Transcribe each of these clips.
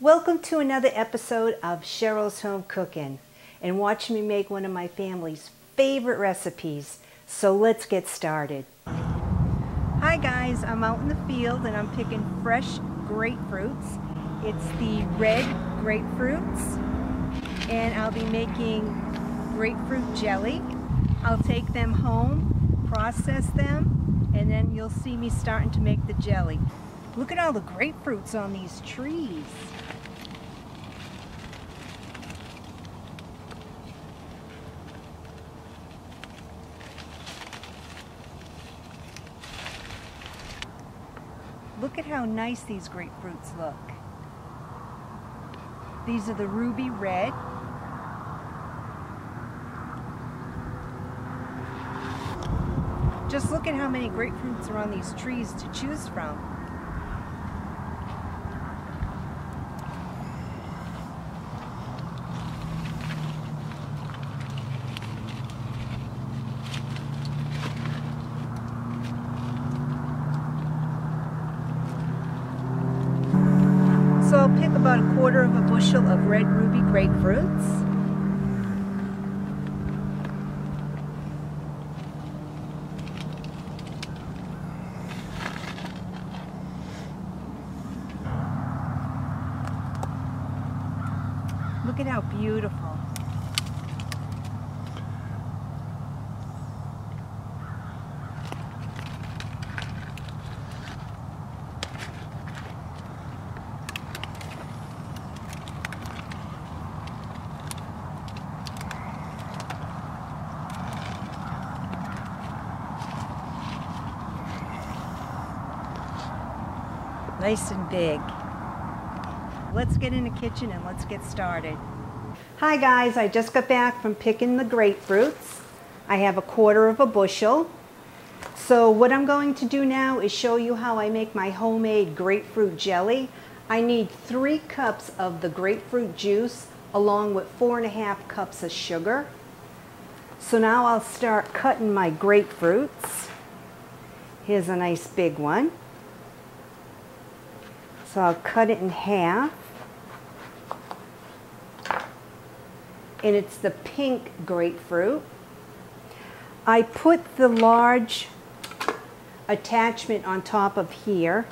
Welcome to another episode of Cheryl's Home Cooking, and watch me make one of my family's favorite recipes. So let's get started. Hi guys, I'm out in the field and I'm picking fresh grapefruits. It's the red grapefruits, and I'll be making grapefruit jelly. I'll take them home, process them, and then you'll see me starting to make the jelly. Look at all the grapefruits on these trees. Look at how nice these grapefruits look. These are the ruby red. Just look at how many grapefruits are on these trees to choose from. So I'll pick about 1/4 of a bushel of red ruby grapefruits. Look at how beautiful. Nice and big. Let's get in the kitchen and let's get started. Hi guys, I just got back from picking the grapefruits. I have 1/4 of a bushel. So what I'm going to do now is show you how I make my homemade grapefruit jelly. I need 3 cups of the grapefruit juice along with 4½ cups of sugar. So now I'll start cutting my grapefruits. Here's a nice big one. So I'll cut it in half. And it's the pink grapefruit. I put the large attachment on top of here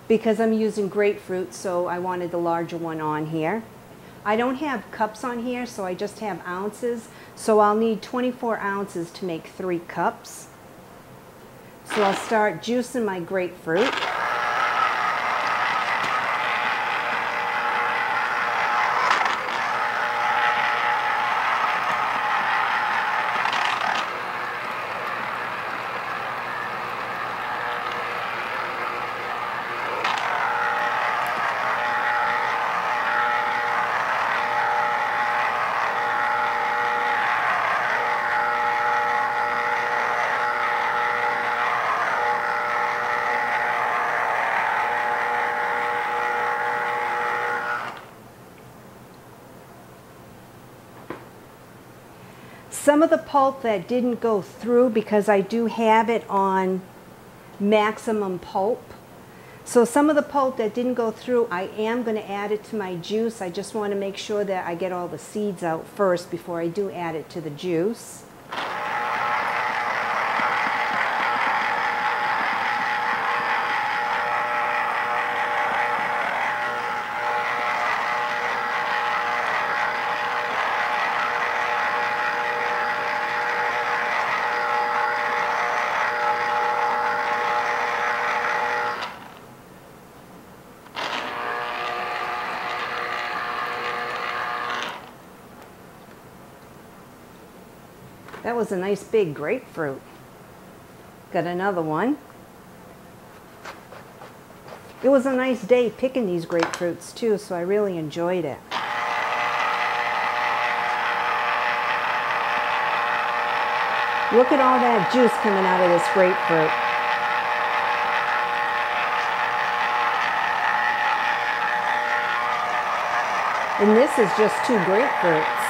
because I'm using grapefruit, so I wanted the larger one on here. I don't have cups on here, so I just have ounces. So I'll need 24 ounces to make 3 cups. So I'll start juicing my grapefruit. Some of the pulp that didn't go through, because I do have it on maximum pulp. So some of the pulp that didn't go through, I am going to add it to my juice. I just want to make sure that I get all the seeds out first before I do add it to the juice. That was a nice big grapefruit. Got another one. It was a nice day picking these grapefruits too, so I really enjoyed it. Look at all that juice coming out of this grapefruit. And this is just 2 grapefruits.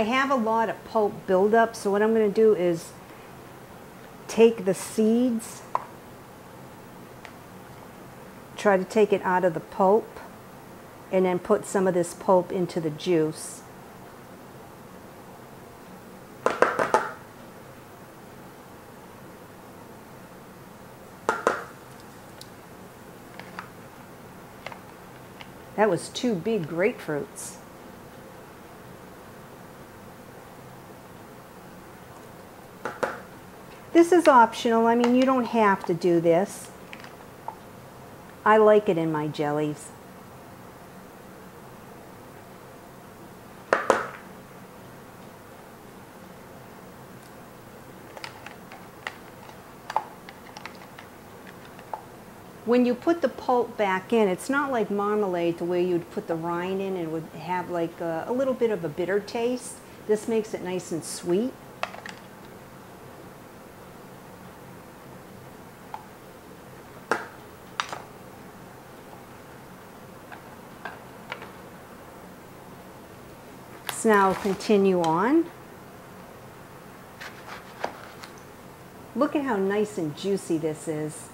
I have a lot of pulp buildup, so what I'm going to do is take the seeds, try to take it out of the pulp, and then put some of this pulp into the juice. That was 2 big grapefruits. This is optional. I mean, you don't have to do this. I like it in my jellies. When you put the pulp back in, it's not like marmalade to where you'd put the rind in and it would have like a little bit of a bitter taste. This makes it nice and sweet. So now I'll continue on. Look at how nice and juicy this is.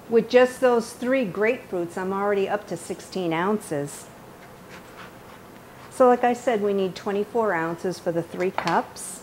With just those 3 grapefruits, I'm already up to 16 ounces. So like I said, we need 24 ounces for the 3 cups.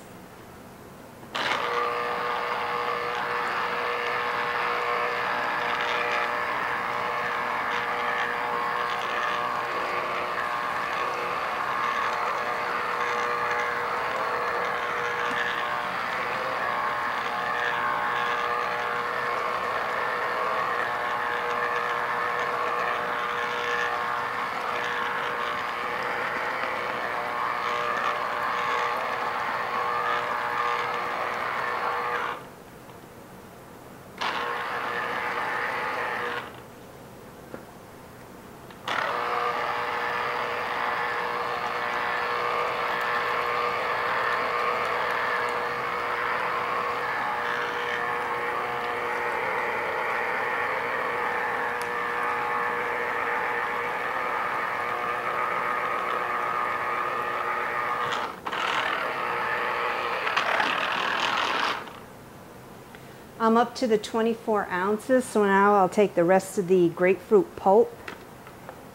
I'm up to the 24 ounces, so now I'll take the rest of the grapefruit pulp,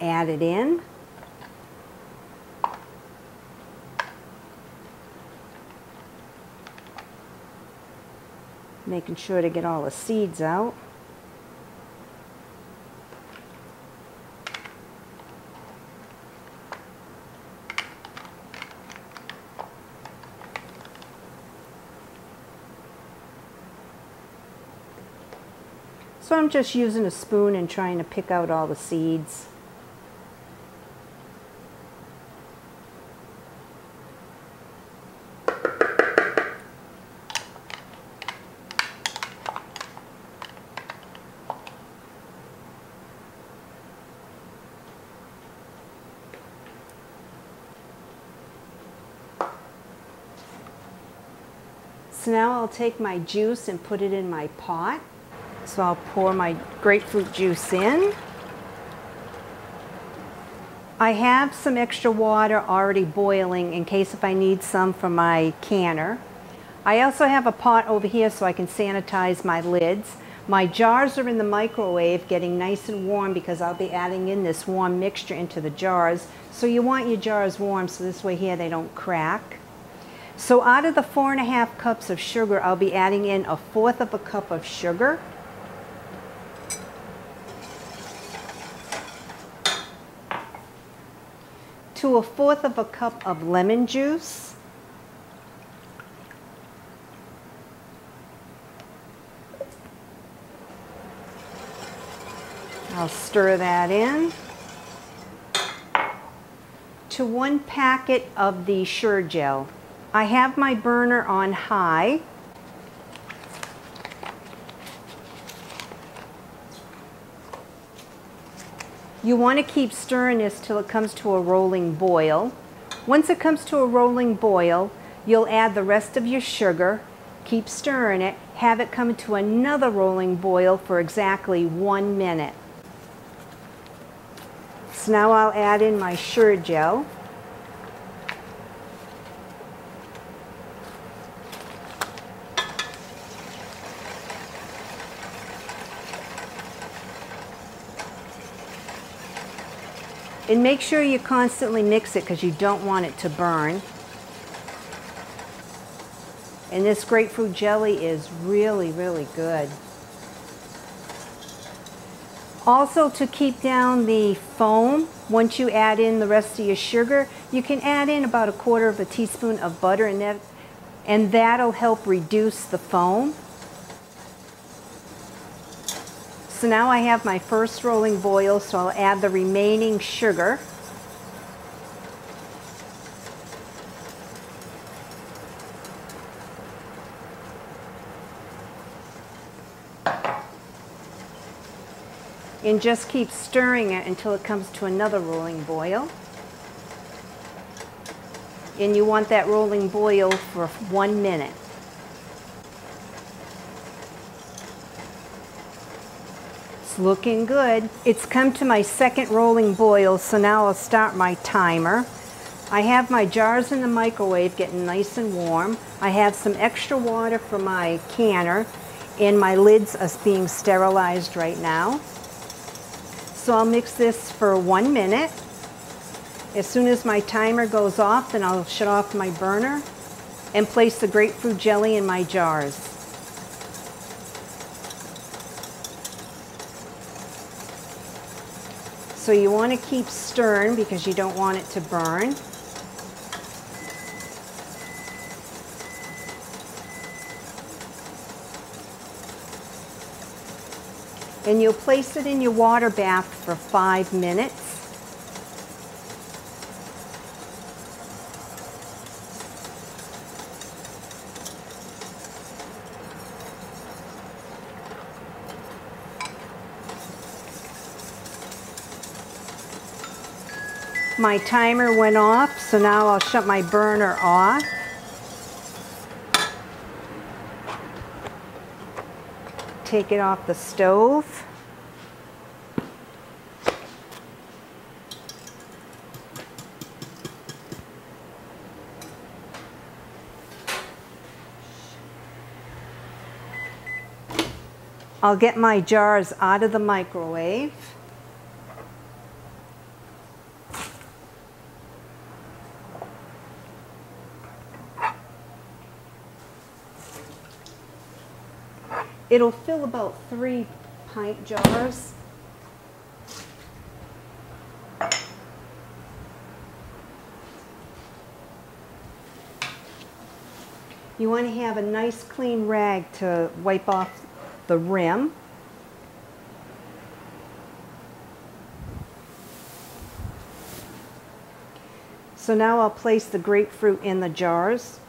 add it in. Making sure to get all the seeds out. So I'm just using a spoon and trying to pick out all the seeds. So now I'll take my juice and put it in my pot. So I'll pour my grapefruit juice in. I have some extra water already boiling in case if I need some for my canner. I also have a pot over here so I can sanitize my lids. My jars are in the microwave getting nice and warm because I'll be adding in this warm mixture into the jars. So you want your jars warm so this way here they don't crack. So out of the 4.5 cups of sugar, I'll be adding in 1/4 cup of sugar. To 1/4 cup of lemon juice. I'll stir that in. To 1 packet of the Sure Gel. I have my burner on high. You want to keep stirring this till it comes to a rolling boil. Once it comes to a rolling boil, you'll add the rest of your sugar, keep stirring it, have it come to another rolling boil for exactly 1 minute. So now I'll add in my Sure Gel. And make sure you constantly mix it because you don't want it to burn. And this grapefruit jelly is really, really good. Also, to keep down the foam, once you add in the rest of your sugar, you can add in about 1/4 teaspoon of butter, and that'll help reduce the foam. So now I have my first rolling boil, so I'll add the remaining sugar. And just keep stirring it until it comes to another rolling boil. And you want that rolling boil for 1 minute. It's looking good. It's come to my second rolling boil, so now I'll start my timer. I have my jars in the microwave getting nice and warm. I have some extra water for my canner, and my lids are being sterilized right now. So I'll mix this for 1 minute. As soon as my timer goes off, then I'll shut off my burner and place the grapefruit jelly in my jars. So you want to keep stirring because you don't want it to burn. And you'll place it in your water bath for 5 minutes. My timer went off, so now I'll shut my burner off. Take it off the stove. I'll get my jars out of the microwave. It'll fill about 3 pint jars. You want to have a nice clean rag to wipe off the rim. So now I'll place the grapefruit in the jars.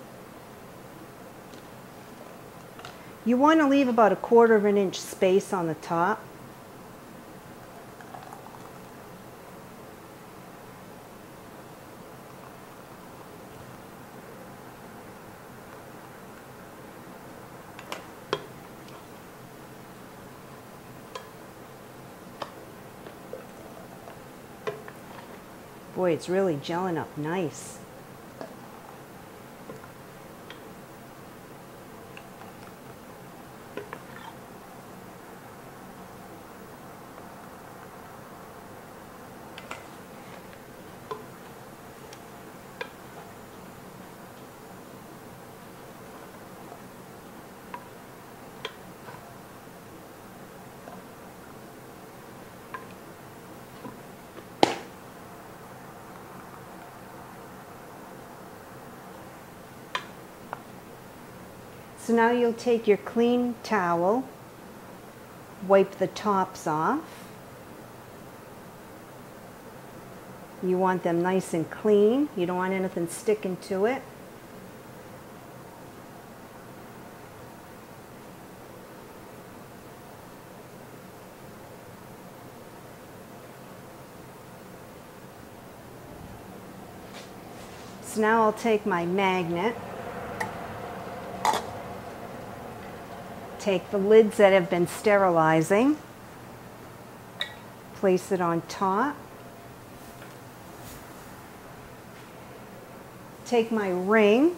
You want to leave about 1/4 inch space on the top. Boy, it's really gelling up nice. So now you'll take your clean towel, wipe the tops off. You want them nice and clean. You don't want anything sticking to it. So now I'll take my magnet, take the lids that have been sterilizing, place it on top, take my ring,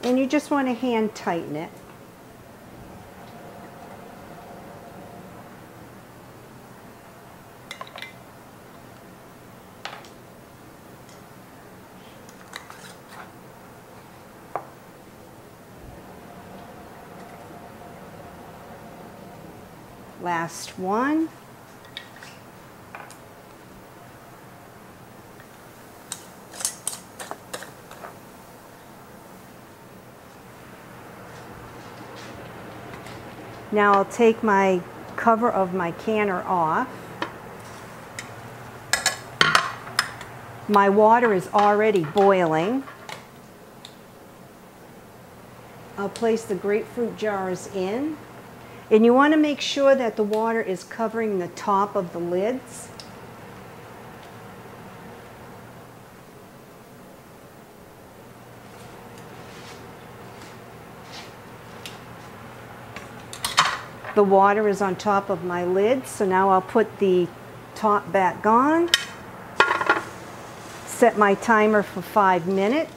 and you just want to hand tighten it. Last one. Now I'll take my cover of my canner off. My water is already boiling. I'll place the grapefruit jars in. And you want to make sure that the water is covering the top of the lids. The water is on top of my lid, so now I'll put the top back on. Set my timer for 5 minutes.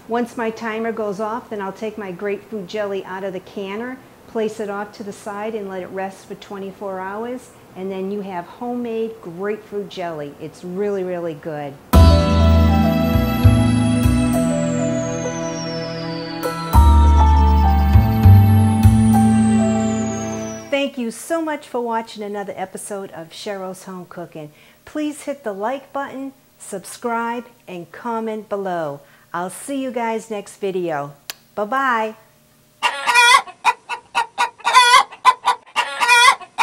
Once my timer goes off, then I'll take my grapefruit jelly out of the canner, place it off to the side and let it rest for 24 hours, and then you have homemade grapefruit jelly. It's really, really good. Thank you so much for watching another episode of Cheryls Home Cooking. Please hit the like button, subscribe, and comment below. I'll see you guys next video. Bye-bye.